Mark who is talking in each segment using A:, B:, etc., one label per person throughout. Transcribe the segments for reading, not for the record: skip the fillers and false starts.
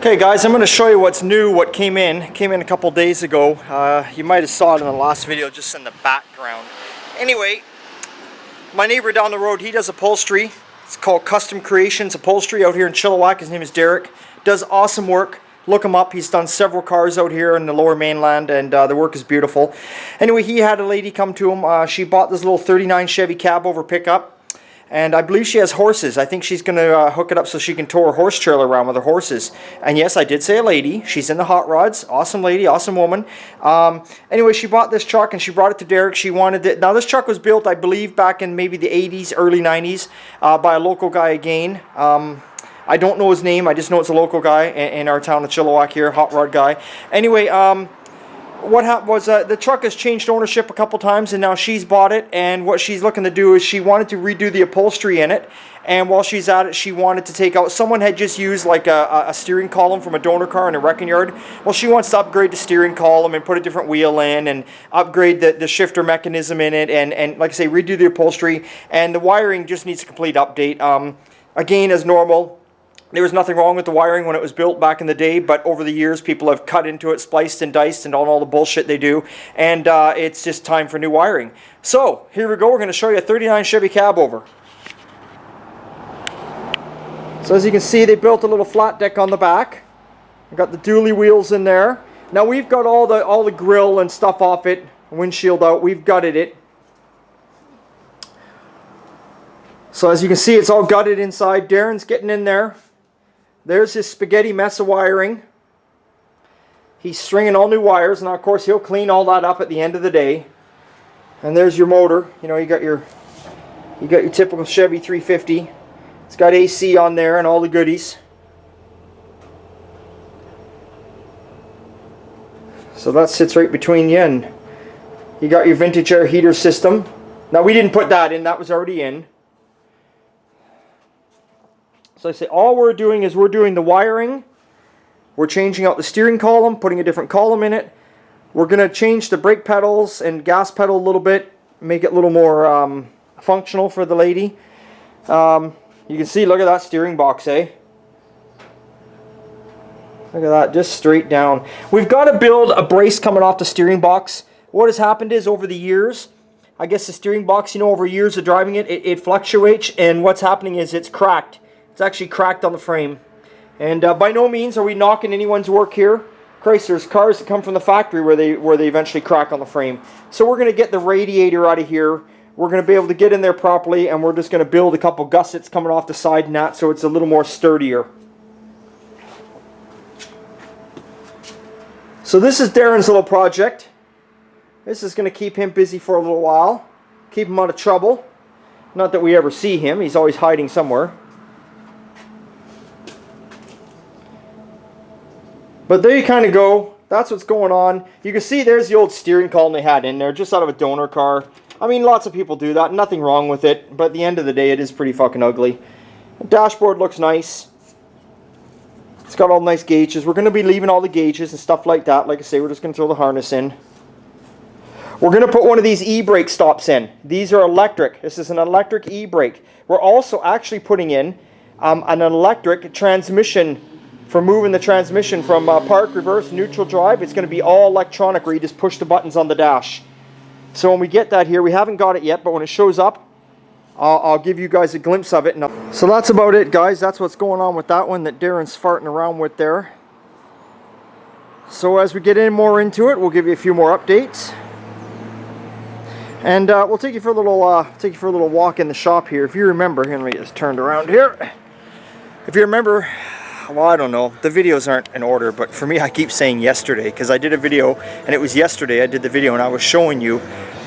A: Okay guys, I'm going to show you what's new, what came in. Came in a couple days ago. You might have saw it in the last video just in the background. Anyway, my neighbor down the road, he does upholstery. It's called Custom Creations Upholstery out here in Chilliwack. His name is Derek. Does awesome work. Look him up. He's done several cars out here in the lower mainland, and the work is beautiful. Anyway, he had a lady come to him. She bought this little 39 Chevy Cab Over pickup. And I believe she has horses. I think she's going to hook it up so she can tow her horse trailer around with her horses. And yes, I did say a lady. She's in the hot rods. Awesome lady, awesome woman. Anyway, she bought this truck and she brought it to Derek. She wanted it. Now, this truck was built, I believe, back in maybe the 80s, early 90s by a local guy again. I don't know his name. I just know it's a local guy in our town of Chilliwack here, hot rod guy. Anyway, what happened was the truck has changed ownership a couple times, and now she's bought it, and what she's looking to do is she wanted to redo the upholstery in it, and while she's at it, she wanted to take out, someone had just used like a steering column from a donor car in a wrecking yard. Well, she wants to upgrade the steering column and put a different wheel in and upgrade the shifter mechanism in it, and like I say, redo the upholstery, and the wiring just needs a complete update. Again, as normal, there was nothing wrong with the wiring when it was built back in the day, but over the years people have cut into it, spliced and diced, and all the bullshit they do, and it's just time for new wiring. So here we go. We're going to show you a 39 Chevy Cab Over. So as you can see, they built a little flat deck on the back. We've got the dually wheels in there. Now we've got all the grill and stuff off it, windshield out. We've gutted it. So as you can see, it's all gutted inside. Darren's getting in there. There's his spaghetti mess of wiring. He's stringing all new wires. Now, of course, he'll clean all that up at the end of the day. And there's your motor. You know, you got your typical Chevy 350. It's got AC on there and all the goodies. So that sits right between you, and you got your vintage air heater system. Now, we didn't put that in. That was already in. So I say all we're doing is we're doing the wiring. We're changing out the steering column, putting a different column in it. We're going to change the brake pedals and gas pedal a little bit, make it a little more functional for the lady. You can see, look at that steering box, eh? Look at that, just straight down. We've got to build a brace coming off the steering box. What has happened is over the years, I guess the steering box, you know, over years of driving it, it fluctuates, and what's happening is it's cracked. It's actually cracked on the frame. And by no means are we knocking anyone's work here. Christ, there's cars that come from the factory where they eventually crack on the frame. So we're going to get the radiator out of here. We're going to be able to get in there properly, and we're just going to build a couple gussets coming off the side and that, so it's a little more sturdier. So this is Darren's little project. This is going to keep him busy for a little while. Keep him out of trouble. Not that we ever see him. He's always hiding somewhere. But there you kind of go. That's what's going on. You can see there's the old steering column they had in there, just out of a donor car. I mean, lots of people do that. Nothing wrong with it. But at the end of the day, it is pretty fucking ugly. The dashboard looks nice. It's got all nice gauges. We're going to be leaving all the gauges and stuff like that. Like I say, we're just going to throw the harness in. We're going to put one of these e-brake stops in. These are electric. This is an electric e-brake. We're also actually putting in an electric transmission for moving the transmission from park, reverse, neutral drive. It's going to be all electronic where you just push the buttons on the dash. So when we get that here, we haven't got it yet, but when it shows up, I'll give you guys a glimpse of it. So that's about it, guys. That's what's going on with that one that Darren's farting around with there. So as we get more into it, we'll give you a few more updates. And we'll take you for a little walk in the shop here. If you remember, here, let me get this turned around here. If you remember, well, I don't know, the videos aren't in order, but for me, I keep saying yesterday, because I did a video, and it was yesterday I did the video, and I was showing you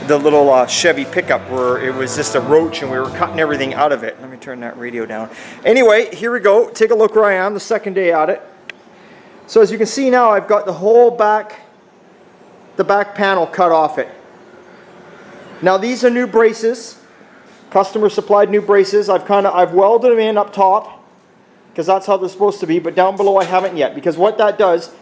A: the little Chevy pickup where it was just a roach, and we were cutting everything out of it. Let me turn that radio down. Anyway, here we go. Take a look where I am, the second day at it. So as you can see now, I've got the whole back panel cut off it. Now these are new braces, customer supplied new braces. I've welded them in up top, because that's how they're supposed to be, but down below I haven't yet, because what that does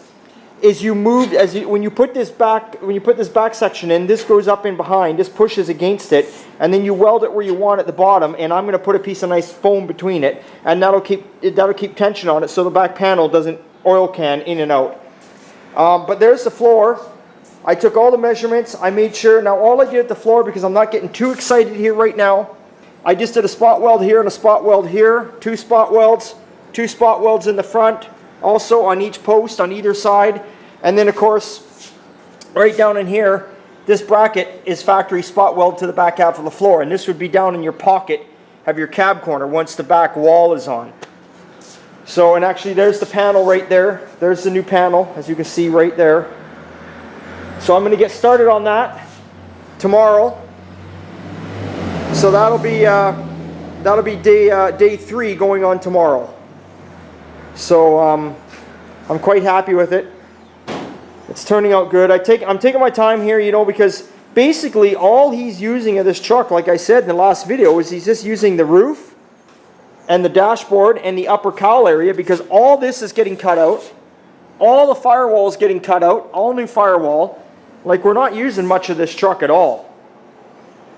A: is when you put this back section in, this goes up in behind, this pushes against it, and then you weld it where you want at the bottom, and I'm going to put a piece of nice foam between it, and that'll keep tension on it so the back panel doesn't oil can in and out. But there's the floor. I took all the measurements. I made sure. Now all I did at the floor, because I'm not getting too excited here right now, I just did a spot weld here and a spot weld here. 2 spot welds. 2 spot welds in the front. Also on each post on either side. And then of course, right down in here, this bracket is factory spot weld to the back half of the floor. And this would be down in your pocket of your cab corner once the back wall is on. So, and actually there's the panel right there. There's the new panel, as you can see right there. So I'm going to get started on that tomorrow. So that'll be day 3 going on tomorrow. So I'm quite happy with it. It's turning out good. I'm taking my time here, you know, because basically all he's using of this truck, like I said in the last video, is he's just using the roof and the dashboard and the upper cowl area, because all this is getting cut out. All the firewall is getting cut out. All new firewall. Like, we're not using much of this truck at all.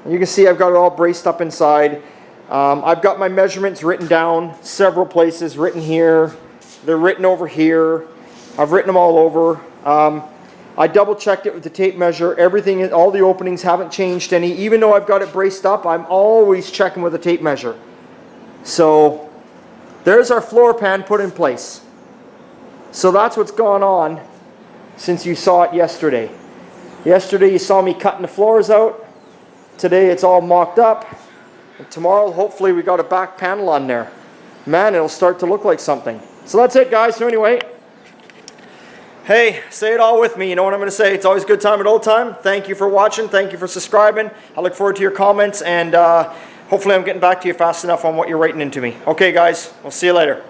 A: You can see I've got it all braced up inside. I've got my measurements written down several places, written here. They're written over here. I've written them all over. I double checked it with the tape measure. Everything, all the openings haven't changed any. Even though I've got it braced up, I'm always checking with a tape measure. So there's our floor pan put in place. So that's what's gone on since you saw it yesterday. Yesterday you saw me cutting the floors out. Today it's all mocked up. And tomorrow hopefully we got a back panel on there. Man, it'll start to look like something. So that's it, guys. So anyway, hey, say it all with me. You know what I'm going to say. It's always good time at old time. Thank you for watching. Thank you for subscribing. I look forward to your comments, and hopefully I'm getting back to you fast enough on what you're writing into me. Okay, guys. We'll see you later.